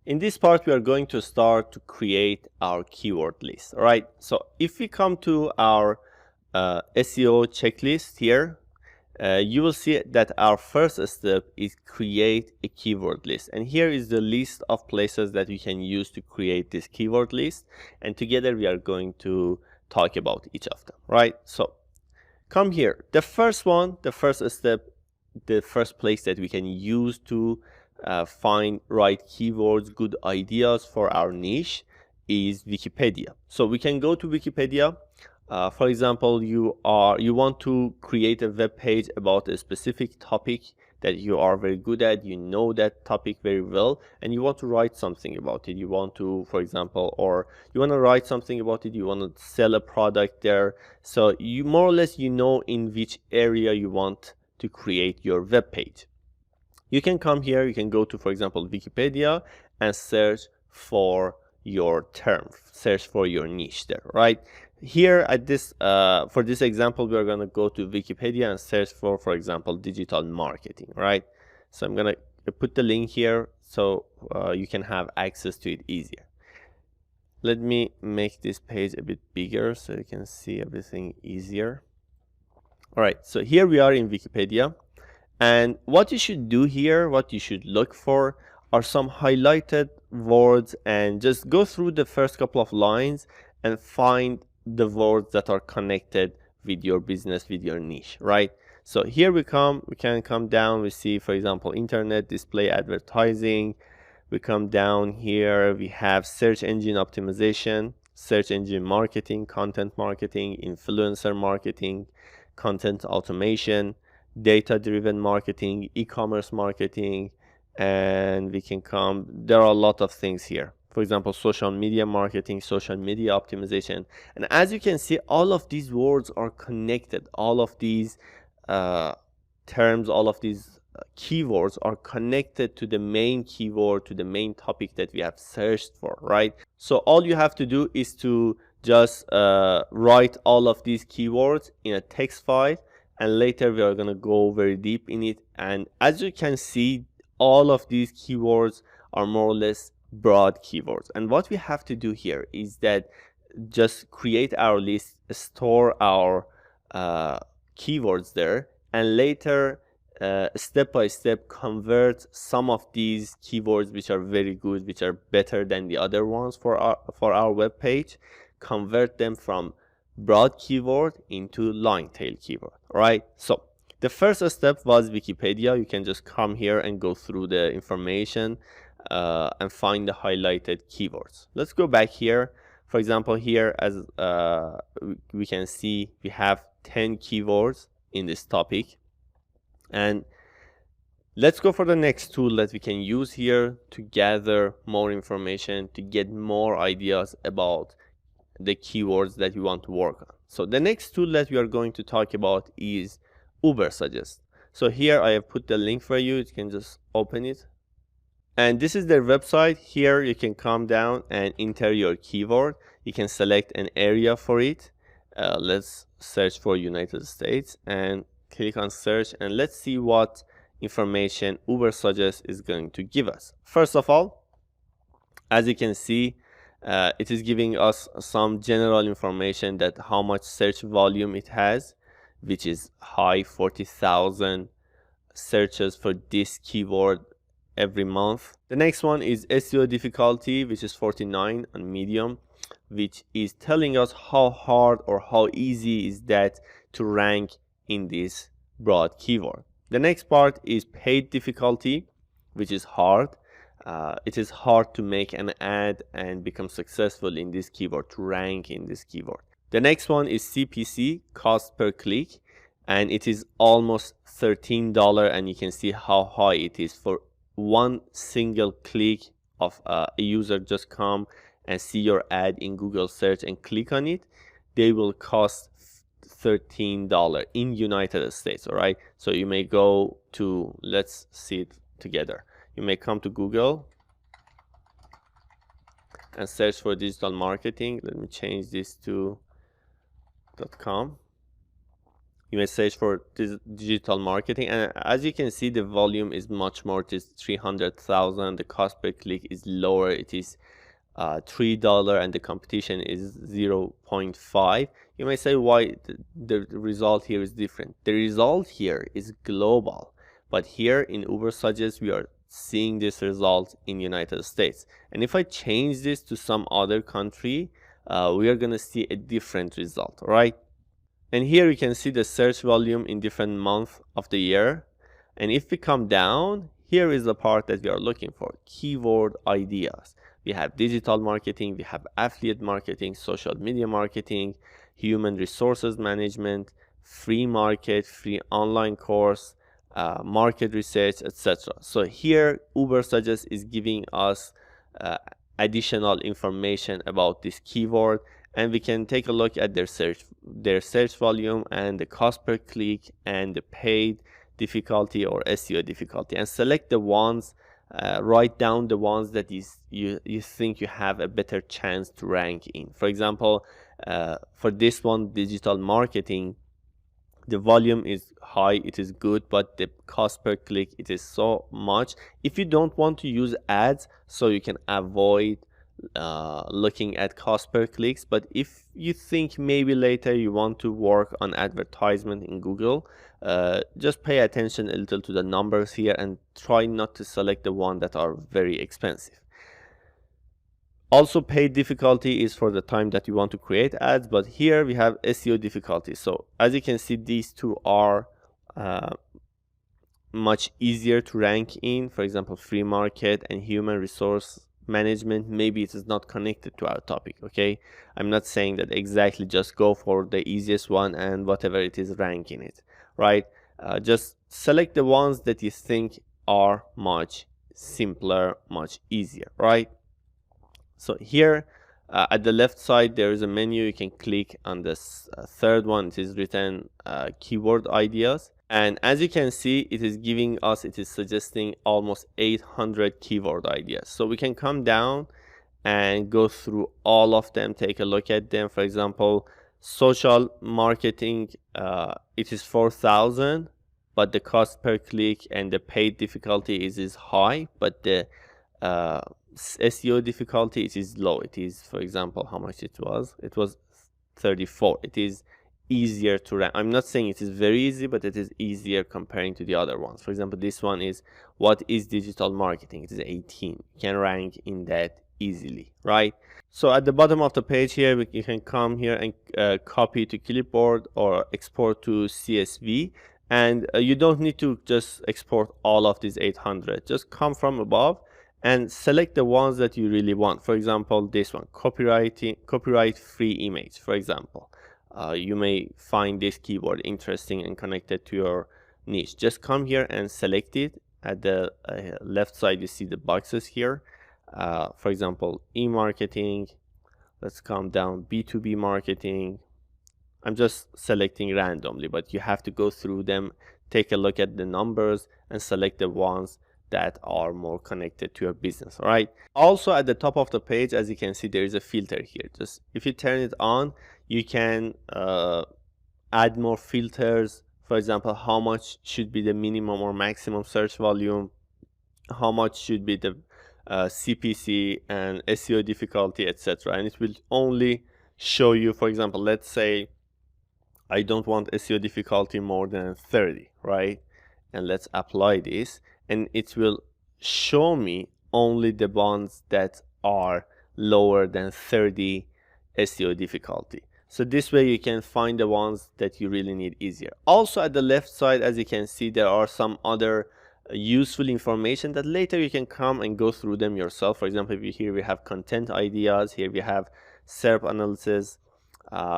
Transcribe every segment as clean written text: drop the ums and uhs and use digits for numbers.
In this part, we are going to start to create our keyword list. All right. So if we come to our SEO checklist here, you will see that our first step is create a keyword list. And here is the list of places that we can use to create this keyword list. And together we are going to talk about each of them, right? So come here. The first one, the first step, the first place that we can use to find right keywords, good ideas for our niche is Wikipedia. So we can go to Wikipedia. For example, you want to create a web page about a specific topic that you are very good at, you know that topic very well, and you want to write something about it. You want to, for example, or you want to write something about it, you want to sell a product there. So you more or less, you know in which area you want to create your web page. You can come here, you can go to, for example, Wikipedia and search for your term, search for your niche there, right? Here at this, for this example, we are going to go to Wikipedia and search for example, digital marketing, right? So I'm going to put the link here so you can have access to it easier. Let me make this page a bit bigger so you can see everything easier. All right, so here we are in Wikipedia. And what you should do here, what you should look for are some highlighted words, and just go through the first couple of lines and find the words that are connected with your business, with your niche, right? So here we can come down, we see, for example, internet display advertising. We come down here, we have search engine optimization, search engine marketing, content marketing, influencer marketing, content automation, data-driven marketing, e-commerce marketing, and we can come, there are a lot of things here. For example, social media marketing, social media optimization. And as you can see, all of these words are connected. All of these terms, all of these keywords are connected to the main keyword, to the main topic that we have searched for, right? So all you have to do is to just write all of these keywords in a text file, and later we are going to go very deep in it. And as you can see, all of these keywords are more or less broad keywords. And what we have to do here is that just create our list, store our keywords there, and later step by step convert some of these keywords which are very good, which are better than the other ones for our web page, convert them from broad keyword into line tail keyword. All right, so the first step was Wikipedia. You can just come here and go through the information and find the highlighted keywords. Let's go back here. For example, here, as we can see, we have 10 keywords in this topic. And let's go for the next tool that we can use here to gather more information, to get more ideas about the keywords that we want to work on. So the next tool that we are going to talk about is Ubersuggest. So here I have put the link for you. You can just open it. And this is their website. Here you can come down and enter your keyword. You can select an area for it. Let's search for United States and click on search, and let's see what information Ubersuggest is going to give us. First of all, as you can see, it is giving us some general information that how much search volume it has, which is high, 40,000 searches for this keyword every month. The next one is SEO difficulty, which is 49 on medium, which is telling us how hard or how easy is that to rank in this broad keyword. The next part is paid difficulty, which is hard. It is hard to make an ad and become successful in this keyword, to rank in this keyword. The next one is CPC, cost per click, and it is almost $13, and you can see how high it is. For one single click of a user just come and see your ad in Google search and click on it, they will cost $13 in United States. All right, so you may go to, let's see it together. You may come to Google and search for digital marketing. Let me change this to .com. You may search for this digital marketing, and as you can see, the volume is much more. It is 300,000. The cost per click is lower. It is $3, and the competition is 0.5. You may say why the result here is different. The result here is global, but here in Uber Suggest we are seeing this result in United States. And if I change this to some other country, we are gonna see a different result, right? And here you can see the search volume in different months of the year. And if we come down, here is the part that we are looking for, keyword ideas. We have digital marketing, we have affiliate marketing, social media marketing, human resources management, free market, free online course, market research, etc. So here Uber Suggest is giving us additional information about this keyword, and we can take a look at their search volume and the cost per click and the paid difficulty or SEO difficulty, and select the ones, write down the ones that you think you have a better chance to rank in. For example, for this one, digital marketing, the volume is high, it is good, but the cost per click, it is so much. If you don't want to use ads, so you can avoid looking at cost per clicks, but if you think maybe later you want to work on advertisement in Google, just pay attention a little to the numbers here and try not to select the one that are very expensive. Also, paid difficulty is for the time that you want to create ads, but here we have SEO difficulty. So as you can see, these two are much easier to rank in. For example, free market and human resource management, maybe it is not connected to our topic. Okay, I'm not saying that exactly just go for the easiest one and whatever it is, rank in it, right? Just select the ones that you think are much simpler, much easier, right? So here at the left side there is a menu. You can click on this third one. It is written keyword ideas, and as you can see, it is giving us, it is suggesting almost 800 keyword ideas. So we can come down and go through all of them, take a look at them. For example, social marketing, it is 4,000, but the cost per click and the paid difficulty is high, but the SEO difficulty, it is low. It is, for example, how much it was? It was 34. It is easier to rank. I'm not saying it is very easy, but it is easier comparing to the other ones. For example, this one is what is digital marketing. It is 18. You can rank in that easily, right? So at the bottom of the page here, you can come here and copy to clipboard or export to CSV. And you don't need to just export all of these 800. Just come from above and select the ones that you really want. For example, this one, copyright free image, for example. You may find this keyword interesting and connected to your niche. Just come here and select it. At the left side, you see the boxes here. For example, e-marketing. Let's come down, B2B marketing. I'm just selecting randomly, but you have to go through them, take a look at the numbers, and select the ones that are more connected to your business. All right. Also at the top of the page, as you can see, there is a filter here. Just if you turn it on, you can add more filters. For example, how much should be the minimum or maximum search volume, how much should be the CPC and SEO difficulty, etc. And it will only show you, for example, let's say I don't want SEO difficulty more than 30, right? And let's apply this, and it will show me only the ones that are lower than 30 SEO difficulty. So this way you can find the ones that you really need easier. Also at the left side, as you can see, there are some other useful information that later you can come and go through them yourself. For example, here we have content ideas, here we have SERP analysis,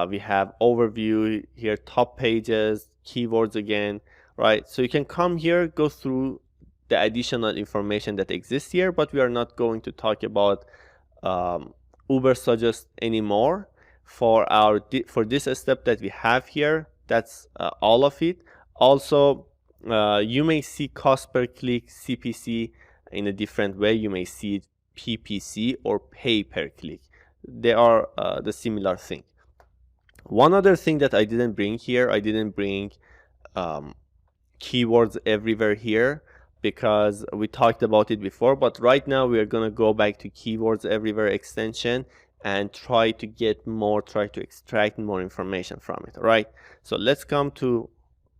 we have overview, here top pages, keywords again, right? So you can come here, go through the additional information that exists here, but we are not going to talk about Uber Suggest anymore. For this step that we have here, that's all of it. Also, you may see cost per click, CPC, in a different way. You may see it PPC or pay per click. They are the similar thing. One other thing that I didn't bring here, I didn't bring keywords everywhere here, because we talked about it before, but right now we are going to go back to keywords everywhere extension and try to extract more information from it. All right, so let's come to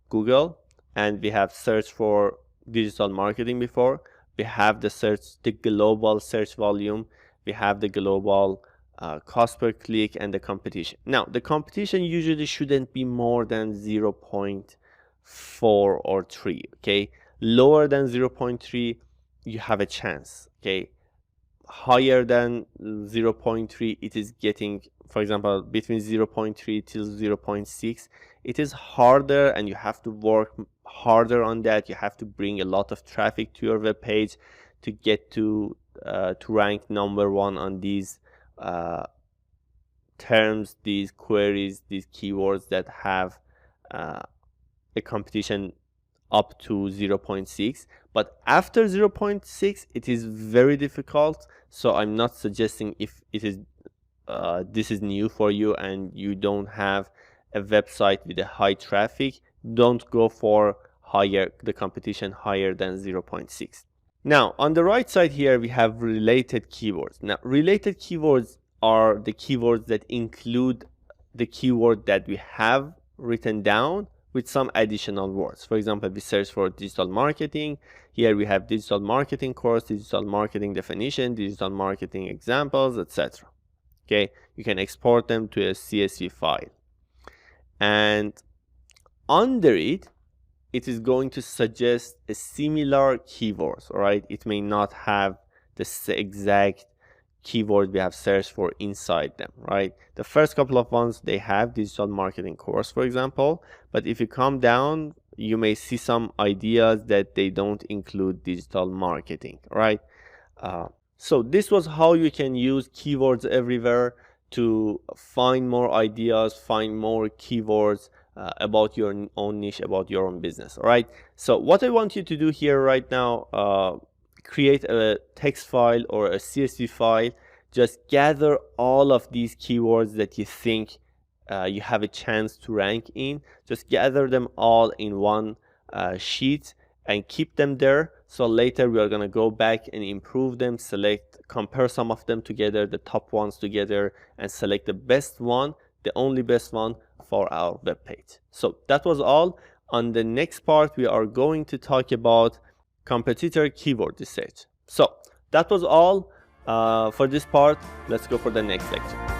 Google, and we have searched for digital marketing before. We have the global search volume, we have the global cost per click, and the competition. Now the competition usually shouldn't be more than 0.4 or 3. Okay, lower than 0.3 you have a chance. Okay, higher than 0.3 it is getting, for example, between 0.3 till 0.6, it is harder, and you have to work harder on that. You have to bring a lot of traffic to your web page to get to rank #1 on these terms, these queries, these keywords that have a competition up to 0.6. But after 0.6 it is very difficult. So I'm not suggesting, if it is this is new for you and you don't have a website with a high traffic, don't go for the competition higher than 0.6. Now on the right side here we have related keywords. Now related keywords are the keywords that include the keyword that we have written down with some additional words. For example, we search for digital marketing. Here we have digital marketing course, digital marketing definition, digital marketing examples, etc. Okay, you can export them to a CSV file, and under it is going to suggest a similar keywords. All right, it may not have the exact keyword we have searched for inside them. Right, the first couple of ones, they have digital marketing course, for example, but if you come down you may see some ideas that they don't include digital marketing. Right, so this was how you can use keywords everywhere to find more ideas, find more keywords about your own niche, about your own business. All right, so what I want you to do here right now, create a text file or a CSV file. Just gather all of these keywords that you think you have a chance to rank in. Just gather them all in one sheet and keep them there. So later we are going to go back and improve them, compare some of them together, the top ones together, and select the best one, the only best one for our web page. So that was all. On the next part we are going to talk about competitor keyword research. So that was all for this part. Let's go for the next lecture.